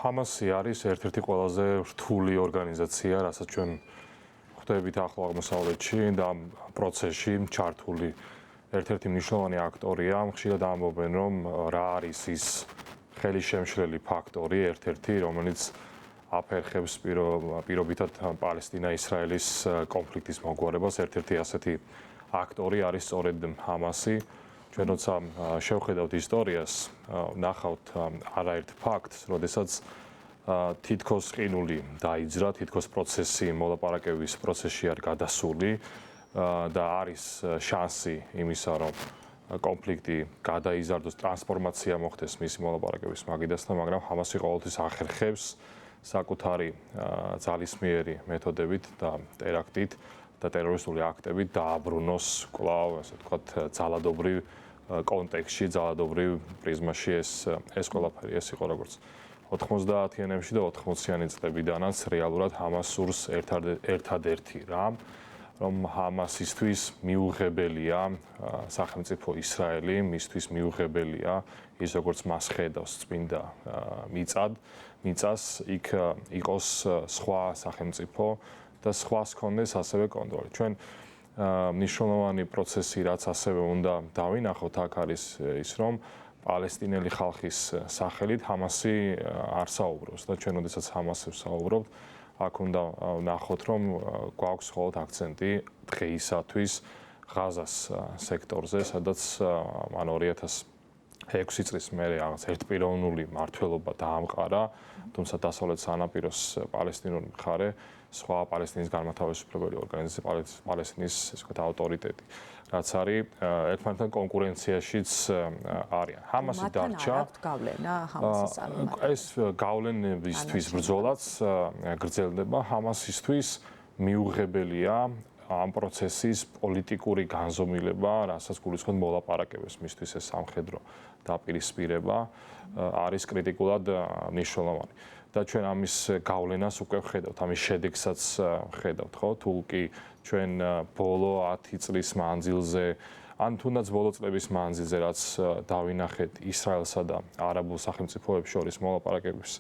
ჰამასი არის ერთ-ერთი ყველაზე რთული ორგანიზაცია, რასაც ჩვენ ხვდებით ახლო აღმოსავლეთში და ამ პროცესში ჩართული ერთ-ერთი მნიშვნელოვანი აქტორია. ხშირად ამბობენ, რომ რა არის ის ხელისშემშლელი ფაქტორი, ერთ-ერთი, რომელიც აფერხებს პირობითად პალესტინა-ისრაელის კონფლიქტის მოგვარებას. ერთ-ერთი ასეთი აქტორი არის სწორედ ჰამასი. ჩვენ როცა შევხედავთ ისტორიას, ნახავთ არაერთ ფაქტს, როდესაც თითქოს ყინული დაიძრა, თითქოს პროცესი, მოლაპარაკების პროცესში არ გადასული და არის შანსი იმისა, რომ კონფლიქტი გადაიზარდოს, ტრანსფორმაცია მოხდეს მისი მოლაპარაკების მაგიდასთან, მაგრამ ჰამასი ყოველთვის ახერხებს საკუთარი ძალისმიერი მეთოდებით და ტერაქტით და ტერორისტული აქტებით დააბრუნოს კვლავ, ასე ვთქვათ, ძალადობრივ კონტექსტში, ძალადობრივ პრიზმაში ეს ყველაფერი ეს იყო როგორც 90-იანებში და 80-იანი წლებიდანაც რეალურად ჰამას სურს ერთადერთი რამ, რომ ჰამასისთვის მიუღებელია სახელმწიფო ისრაელი, მისთვის მიუღებელია ის როგორც მას ხედავს წმინდა მიწას, იქ იყოს სხვა სახელმწიფო და სხვას ჰქონდეს ასევე კონტროლი. ჩვენ მნიშვნელოვანი პროცესი, რაც ასევე უნდა დავინახოთ, აქ არის ის, რომ პალესტინელი ხალხის სახელით ჰამასი არ საუბრობს და ჩვენ როდესაც ჰამასს საუბრობთ, აქ უნდა ვნახოთ, რომ გვაქვს მხოლოდ აქცენტი დღეისათვის ღაზას სექტორზე, სადაც ან 2006 წლის მერე რაღაც ერთპიროვნული მართლობა დაამყარა, თუმცა დასავლეთ სანაპიროს პალესტინური მხარე, სხვა პალესტინის განმათავისუფლებელი ორგანიზაცია, პალესტინის ესე ვთქვათ ავტორიტეტი, რაც არის ერთმანეთთან კონკურენციაშიც არიან. ჰამასი დარჩა. ეს გავლენებისთვის ბრძოლაც გრძელდება. ჰამასისთვის მიუღებელია ამ პროცესის პოლიტიკური განზომილება, რასაც გულისხმობ მოლაპარაკებებს, მისთვის ეს სამხედრო დაპირისპირება არის კრიტიკულად მნიშვნელოვანი. და ჩვენ ამის გავლენას უკვე ვხედავთ, ამის შედეგსაც ვხედავთ, ხო? თუ კი ჩვენ ბოლო 10 წლის მანძილზე, ან თუნდაც ბოლო წლების მანძილზე, რაც დავინახეთ ისრაელსა და არაბულ სახელმწიფოებს შორის მოლაპარაკების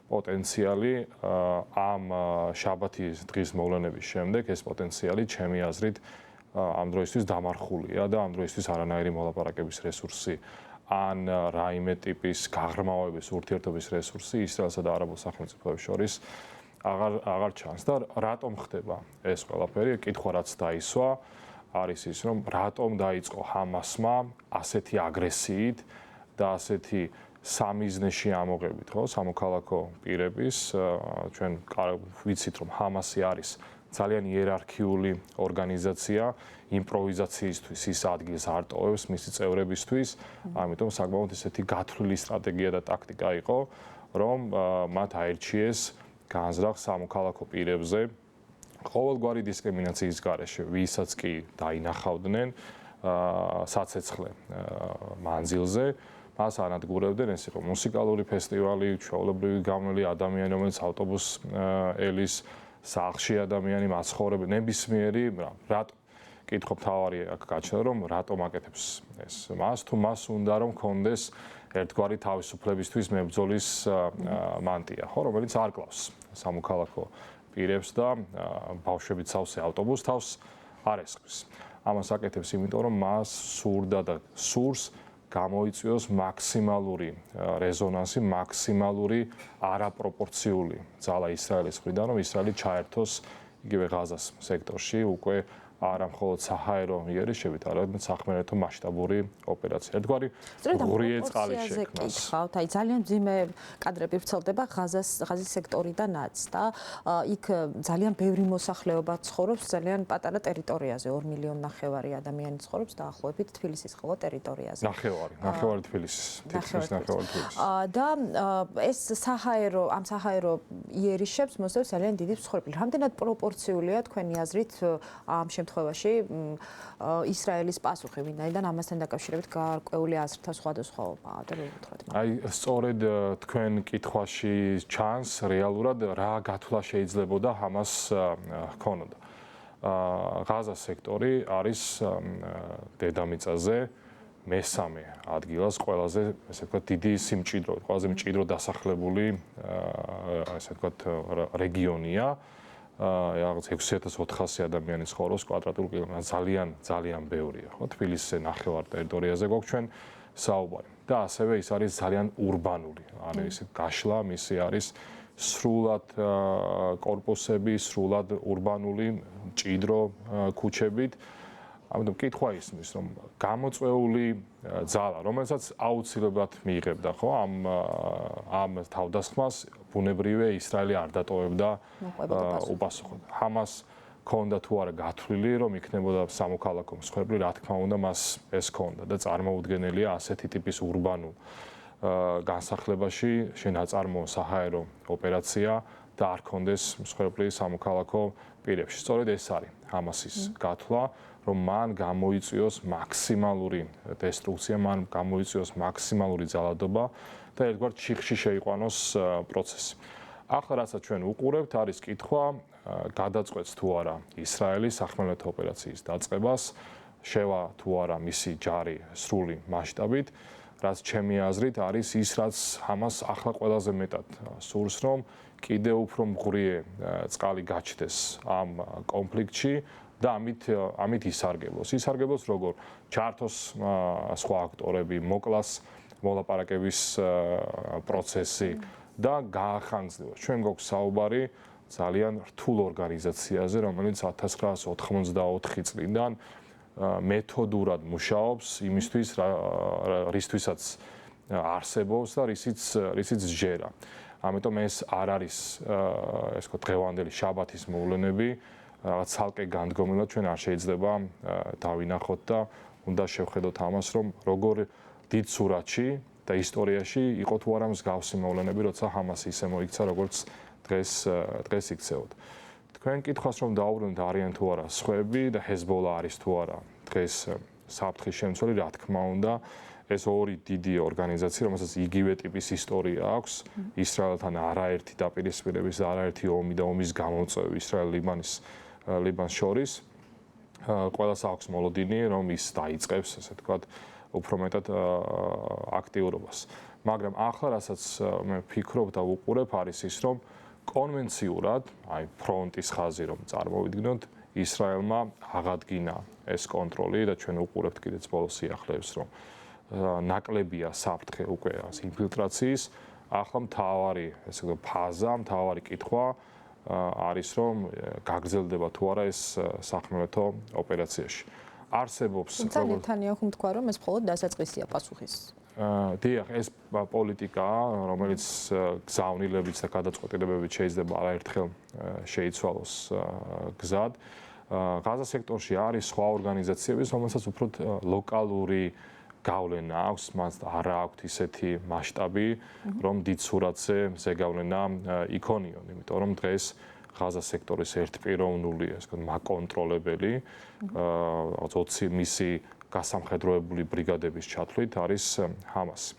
პოტენციალი, ამ შაბათის დღის მოვლენების შემდეგ ეს პოტენციალი, ჩემი აზრით, ამ დროისთვის დამარხულია და ამ დროისთვის არანაირი მოლაპარაკების რესურსი ან რაიმე ტიპის გაღრმავების ურთიერთობის რესურსი ისრაელსა და არაბულ სახელმწიფოებს შორის აღარ ჩანს და რატომ ხდება ეს ყველაფერი? კითხვა რაც დაისვა არის ის, რომ რატომ დაიწყო ჰამასმა ასეთი აგრესიით და ასეთი სამიზნეში ამოღებით, ხო, სამოქალაქო პირების, ჩვენ ვიცით, რომ ჰამასი არის ძალიან იერარქიული ორგანიზაცია, იმპროვიზაციისთვის ის ადგილს არ ტოვებს მისი წევრებისთვის, ამიტომ საკმაოდ ისეთი გათვლილი სტრატეგია და ტაქტიკა იყო, რომ მათ აერჩიეს განზრახ სამოქალაქო პირებზე ყოველგვარი დისკრიმინაციის გარეშე, ვისაც კი დაინახავდნენ საცეცხლე მანძილზე, მას ანადგურებდნენ, ეს იყო მუსიკალური ფესტივალი, ჩვეულებრივი გამონელი ადამიანი, რომელიც ავტობუსს ელის სახლში ადამიანი მაცხოვრები, ნებისმიერი, რატომ კითხვა მთავარი აქ გაჩნდა, რომ რატომ აკეთებს ეს მას, თუ მას უნდა რომ კონდეს ერთგვარი თავისუფლებისთვის მებრძოლის მანტია, ხო, რომელიც არ კლავს სამოქალაქო პირებს და ბავშვებით სავსე ავტობუსს თავს არ ესხვის. ამას აკეთებს იმიტომ, რომ მას სურდა და სურს გამოიწვიოს მაქსიმალური რეზონანსი, მაქსიმალური არაპროპორციული ძალა ისრაელის მხრიდან, რომ ისრაელი ჩაერთოს იგივე ღაზას სექტორში უკვე არა მხოლოდ საჰაერო იერიშებით, არამედ სახმელეთო მასშტაბური ოპერაცია. ერთგვარი ღურიე წყალი შექმნას. აი ძალიან მძიმე კადრები ვრცელდება ღაზის სექტორიდანაც და იქ ძალიან ბევრი მოსახლეობა ცხოვრობს ძალიან პატარა ტერიტორიაზე, 2,5 მილიონი ადამიანი ცხოვრობს დაახლოებით თბილისის ხოლო ტერიტორიაზე. ნახევარი თბილისის. და ეს საჰაერო იერიშებს მოსდევს ძალიან დიდი მსხვერპლი. რამდენად პროპორციულია თქვენი აზრით ამ შემთხვევაში ისრაელის პასუხი, ვინაიდან ამასთან დაკავშირებით გარკვეული აზრთა სხვადასხვაობაა და რა ვუთხრათ? აი, სწორედ თქვენ კითხვაში ჩანს რეალურად რა გათვლა შეიძლებოდა ჰამას ჰქონოდა. ღაზას სექტორი არის დედამიწაზე მესამე ადგილას ყველაზე, ესე ვთქვათ, დიდი სიმჭიდრო, ყველაზე მჭიდრო დასახლებული, ესე ვთქვათ, რეგიონია. რაღაც 6400 ადამიანის ხოროს კვადრატულ კილომეტრზე ძალიან ბევრია, ხო? თბილისზე ნახევარ ტერიტორიაზე გვაქვს ჩვენ საუბარი. და ასევე ის არის ძალიან ურბანული. ანუ ისე გაშლა მისი არის სრულად კორპუსები, სრულად ურბანული, მჭიდრო ქუჩებით. ამიტომ კითხვა ისმის, რომ გამოწვეული ძალა, რომელსაც აუცილებლად მიიღებდა, ხო, ამ თავდასხმას, ბუნებრივია ისრაელი არ დატოვებდა უპასუხოდ. ჰამას ქონდა თუ არა გათვლილი, რომ იქნებოდა სამოქალაქო მსხვერპლი, რა თქმა უნდა, მას ეს ქონდა და წარმოუდგენელია ასეთი ტიპის ურბანულ განსახლებაში შენაწარმოო საჰაერო ოპერაცია და არ ქონდეს მსხვერპლი სამოქალაქო პირებში. სწორედ ეს არის ჰამასის გათვლა, რომ მან გამოიწვიოს მაქსიმალური დესტრუქცია, მან გამოიწვიოს მაქსიმალური ძალადობა და ერთგვარ ჩიხში შეიყვანოს პროცესი. ახლა რასაც ჩვენ უყურებთ, არის კითხვა, გადაწყვეტს თუ არა ისრაელი სახმელეთო ოპერაციის დაწყებას, შევა თუ არა მისი ჯარი სრული მასშტაბით, რაც ჩემი აზრით არის ის, რაც ჰამას ახლა ყველაზე მეტად სურს, რომ კიდევ უფრო მღვრიე წყალი გაჩნდეს ამ კონფლიქტში და ამით ისარგებლოს. ისარგებლოს როგორ? ჩართოს სხვა აქტორები, მოკლას მოლაპარაკების პროცესი და გაახანგრძლიოს. ჩვენ გვაქვს საუბარი ძალიან რთულ ორგანიზაციაზე, რომელიც 1984 წლიდან მეთოდურად მუშაობს იმისთვის, რისთვისაც არსებობს და რისიც ჯერა. ამიტომ ეს არ არის, ეს ვთქვათ, დღევანდელი შაბათის მოვლენები, რაღაც ცალკე განდგომილად ჩვენ არ შეიძლება დავინახოთ და უნდა შევხედოთ ამას, რომ როგორ დიდ სურათში და ისტორიაში იყო თუ არა მსგავსი მოვლენები, როცა ჰამასი ისე მოიქცა, როგორც დღეს იქცეოდ. თქვენ კითხვას რომ დაუბრუნდეთ, არიან თუ არა სხვები და ჰეზბოლა არის თუ არა დღეს საფრთხის შემცველი, რა თქმა უნდა, ეს ორი დიდი ორგანიზაცია, რომელსაც იგივე ტიპის ისტორია აქვს, ისრაელთან არაერთი დაპირისპირების და არაერთი ომი და ომის გამოწვევა ისრაელ-ლიბანს შორის, ყველას აქვს მოლოდინი, რომ ის დაიწყებს, ასე ვთქვათ, უფრო მეტად აქტიურობას. მაგრამ ახლა რასაც მე ვფიქრობ და ვუყურებ, არის ის, რომ კონვენციურად, აი ფრონტის ხაზი რომ წარმოვიდგინოთ, ისრაელმა აღადგინა ეს კონტროლი და ჩვენ უყურებთ კიდეც ბოლოს სიახლეებს, რომ ნაკლებია საფრთხე უკვე ინფილტრაციის. ახლა მთავარი, ესე ვთქვათ, ფაზა, მთავარი კითხვა არის, რომ გაგრძელდება თუ არა ეს სახმელეთო ოპერაციაში. არსებობს თუმცა ნეთანიაჰუმ თქვა, რომ ეს მხოლოდ დასაწყისია პასუხის. დიახ, ეს პოლიტიკაა, რომელიც გზავნილებით და გადაწყვეტილებებით შეიძლება არაერთხელ შეიცვალოს გზად. ღაზა სექტორში არის სხვა ორგანიზაციების, რომელსაც უფრო ლოკალური გავლენა აქვს, მას არ აქვს ისეთი მასშტაბი, რომ დიდ სურათზე ზეგავლენა იქონიონ, იმიტომ რომ დღეს ღაზა სექტორის ერთპიროვნული, ასე ვთქვათ, მაკონტროლებელი, 20 მისი გასამხედროებული ბრიგადების ჩათვლით არის ჰამასი.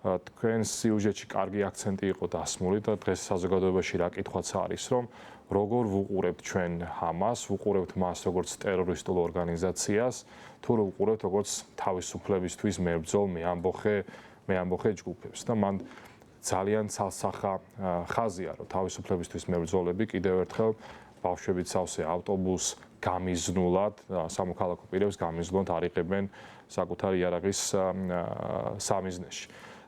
თქვენ სიუჟეტში კარგი აქცენტი იყო დასმული და დღეს საზოგადოებაში რა კითხვაც არის, რომ როგორ ვუყურებთ ჩვენ ჰამას, ვუყურებთ მას როგორც ტერორისტულ ორგანიზაციას, თუ ვუყურებთ როგორც თავისუფლებისთვის მებრძოლ მეამბოხე ჯგუფებს და მან ძალიან ცალსახა ხაზია, რომ თავისუფლებისთვის მებრძოლები კიდევ ერთხელ ბავშვებით სავსე ავტობუსს გამიზნულად, სამოქალაქო პირებს გამიზნულად არიღებენ საკუთარ იარაღის სამიზნეში.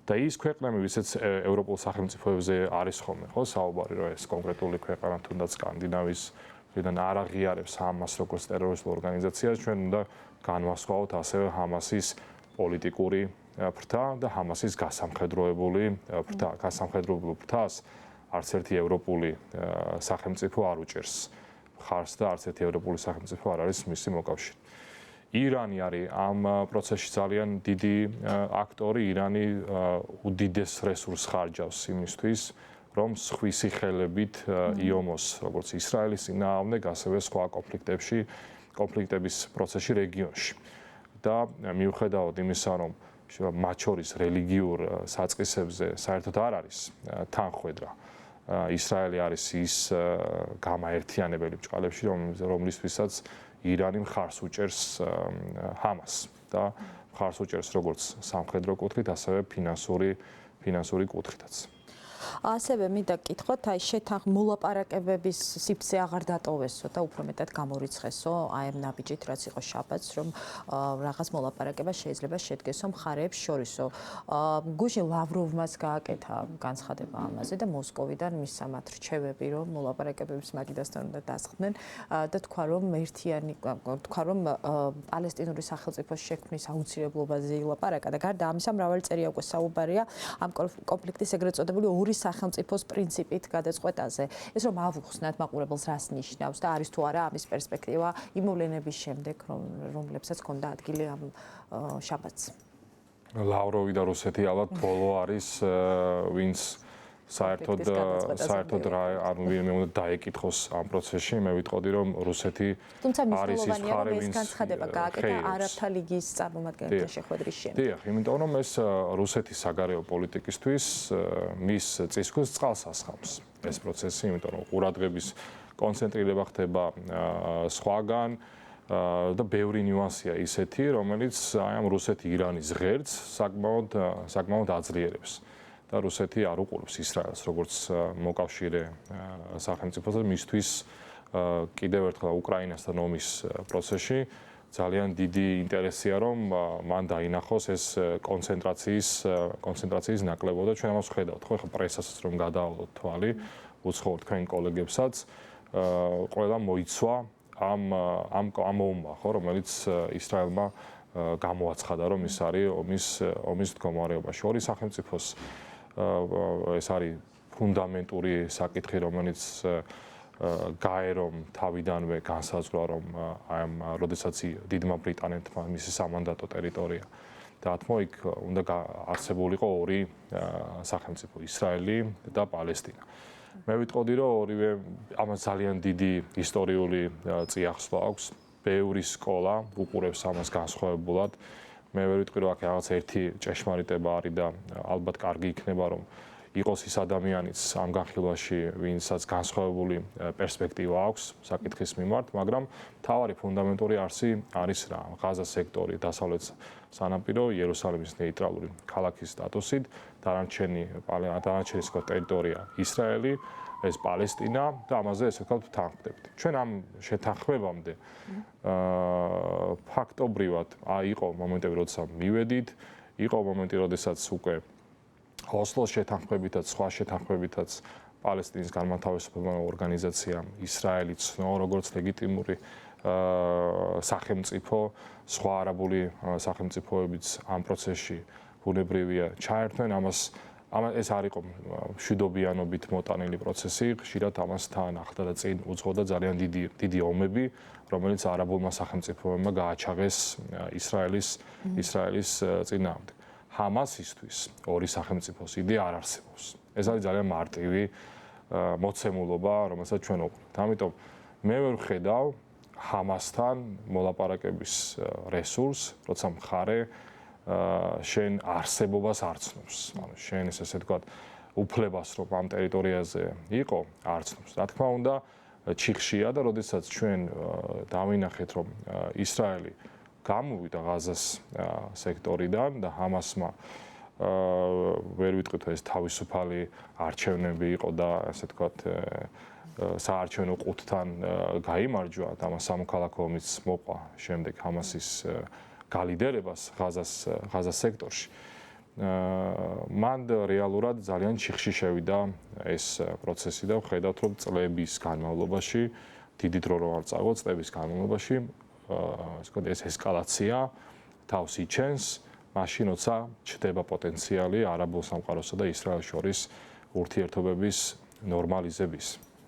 და ის ქვეყნები, ვისაც ევროპულ სახელმწიფოებზე არის ხოლმე, ხო, საუბარი, რომ ეს კონკრეტული ქვეყანა თუნდაც სკანდინავიის მხრიდან არ აღიარებს ჰამას როგორც ტერორისტულ ორგანიზაციას, ჩვენ უნდა განვასხვაოთ ასევე ჰამასის პოლიტიკური ფრთა და ჰამასის გასამხედროებული ფრთა. გასამხედროებულ ფრთას არც ერთი ევროპული სახელმწიფო არ უჭერს მხარს და არც ერთი ევროპული სახელმწიფო არ არის მისი მოკავშირე. ირანი არის ამ პროცესში ძალიან დიდი აქტორი. ირანი უდიდეს რესურსს ხარჯავს იმისთვის, რომ სხვისი ხელებით იომოს როგორც ისრაელის წინააღმდეგ, ასევე სხვა კონფლიქტების პროცესში რეგიონში. და მიუხედავად იმისა, რომ მათ შორის რელიგიურ საწყისებზე საერთოდ არ არის თანხwebdriver. ისრაელი არის ის გამაერთიანებელი ბჭყალებში, რომლისთვისაც ირანი მხარს უჭერს ჰამას და მხარს უჭერს როგორც სამხედრო კუთხით, ასევე ფინანსური კუთხითაც. ასევე მინდა გკითხოთ, აი მოლაპარაკებების სიფრთხილე აღარ დატოვესო და უფრო მეტად გამორიცხესო აი ამ ნაბიჯით, რაც იყო შაბათს, რომ რაღაც მოლაპარაკება შეიძლება შედგესო მხარეებს შორისო. გუშინ ლავროვმაც გააკეთა განცხადება ამაზე და მოსკოვიდან მისცა მათ რჩევები, რომ მოლაპარაკებების მაგიდასთან უნდა დასხდნენ და თქვა, რომ პალესტინური სახელმწიფოს შექმნის აუცილებლობაზე ილაპარაკა და გარდა ამისა მრავალი წერია უკვე საუბარია ამ კონფლიქტის ეგრეთ წოდებული ორი სახელმწიფოს პრინციპით გადაწყვეტაზე. ეს რომ ავუხსნათ მაყურებელს რას ნიშნავს და არის თუ არა ამის პერსპექტივა იმ მოვლენების შემდეგ, რომლებსაც ჰქონდა ადგილი ამ შაბათს. ლავროვი და რუსეთი ალბათ ბოლო არის, ვინც საერთოდ ანუ ვინმე უნდა დაეკითხოს ამ პროცესში. მე ვიტყოდი, რომ რუსეთი არის ის მხარე, ვინც განცხადება გააკეთა არაბთა ლიგის წარმომადგენელთა შეხვედრის შემდეგ. დიახ, იმიტომ რომ ეს რუსეთის საგარეო პოლიტიკისთვის მის წისქვილს წყალს ასხამს ეს პროცესი, იმიტომ რომ ყურადღების კონცენტრირება ხდება სხვაგან და ბევრი ნიუანსია ისეთი, რომელიც აი ამ რუსეთი-ირანის ღერწს საკმაოდ აძლიერებს. და რუსეთი არ უყურებს ისრაელს როგორც მოკავშირე სახელმწიფოს და მისთვის კიდევ ერთხელ უკრაინასთან ომის პროცესში ძალიან დიდი ინტერესია რომ მან დაინახოს ეს კონცენტრაციის ნაკლებობა და ჩვენ ამას ვხედავთ ხო ხა პრესასაც რომ გადაავლოთ თვალი უცხოურ თქვენ კოლეგებსაც ყველა მოიცვა ამ ომმა ხო რომელიც ისრაელმა გამოაცხადა რომ ის არის ომის მდგომარეობაში ორი სახელმწიფოს ეს არის ფუნდამენტური საკითხი, რომელიც გაერომ თავიდანვე განსაზღვრა, რომ ამ როდესაც დიდმა ბრიტანეთმა მისი სამანდატო ტერიტორია დაათმო, იქ უნდა არსებულიყო ორი სახელმწიფო, ისრაელი და პალესტინა. მე ვიტყოდი, რომ ორივე ამას ძალიან დიდი ისტორიული წიაღსვლა აქვს, ბევრი სკოლა უყურებს ამას განსხვავებულად. მე ვერ ვიტყვი რომ აქ რაღაც ერთი ჭეშმარიტება არის და ალბათ კარგი იქნება რომ იყოს ის ადამიანიც ამ განხილვაში ვინცაც განსხვავებული პერსპექტივა აქვს საკითხის მიმართ, მაგრამ მთავარი ფუნდამენტური არსი არის რა ღაზას სექტორი, დასავლეთ სანაპირო, იერუსალიმის ნეიტრალური ქალაქის სტატუსით, დანარჩენი ტერიტორია ისრაელი, ეს პალესტინა და ამაზე ესე ვთქვათ ვთანხმდებთ. ჩვენ ამ შეთანხმებამდე ფაქტობრივად იყო მომენტები, როცა მივედით, იყო მომენტი, როდესაც უკვე ოსლოს შეთანხმებითაც, სხვა შეთანხმებითაც პალესტინის განმათავისუფლებელმა ორგანიზაციამ ისრაელი ცნო როგორც ლეგიტიმური სახელმწიფო, სხვა არაბული სახელმწიფოებიც ამ პროცესში ბუნებრივია ჩაერთვენ ეს არ იყო მშვიდობიანობით მოტანილი პროცესი, ხშირად ამას თან ახლდა და წინ უძღოდა ძალიან დიდი ომები, რომელიც არაბულმა სახელმწიფოებმა გააჩაღეს ისრაელის წინააღმდეგ. ჰამასისთვის ორი სახელმწიფოს იდეა არ არსებობს. ეს არის ძალიან მარტივი მოცემულობა, რომელსაც ჩვენ ვუყურებთ. ამიტომ მე ვერ ვხედავ ჰამასთან მოლაპარაკების რესურსს, როცა მხარე შენ არსებობას არ ცნობს. ანუ შენ ესე ვთქვათ, უფლებას რომ ამ ტერიტორიაზე იყო, არ ცნობს. რა თქმა უნდა, ჩიხშია და როდესაც ჩვენ დავინახეთ, რომ ისრაელი გამოვიდა ღაზას სექტორიდან და ჰამასმა ვერ ვიტყვით ეს თავისუფალი არჩევნები იყო და ასე ვთქვათ, საარჩევნო ყუთთან გაიმარჯვა და ამ სამოქალაქო ომიც მოყვა შემდეგ ჰამასის გალიდერებას ღაზას სექტორში. მან რეალურად ძალიან ჩიხში შევიდა ეს პროცესი და ვხედავთ რომ წლების განმავლობაში დიდი დრო რო არ წააგო წლების განმავლობაში ეს ესკალაცია თავს იჩენს მაშინ როცა ჩდება პოტენციალი არაბულ სამყაროსა და ისრაელს შორის ურთიერთობების ნორმალიზების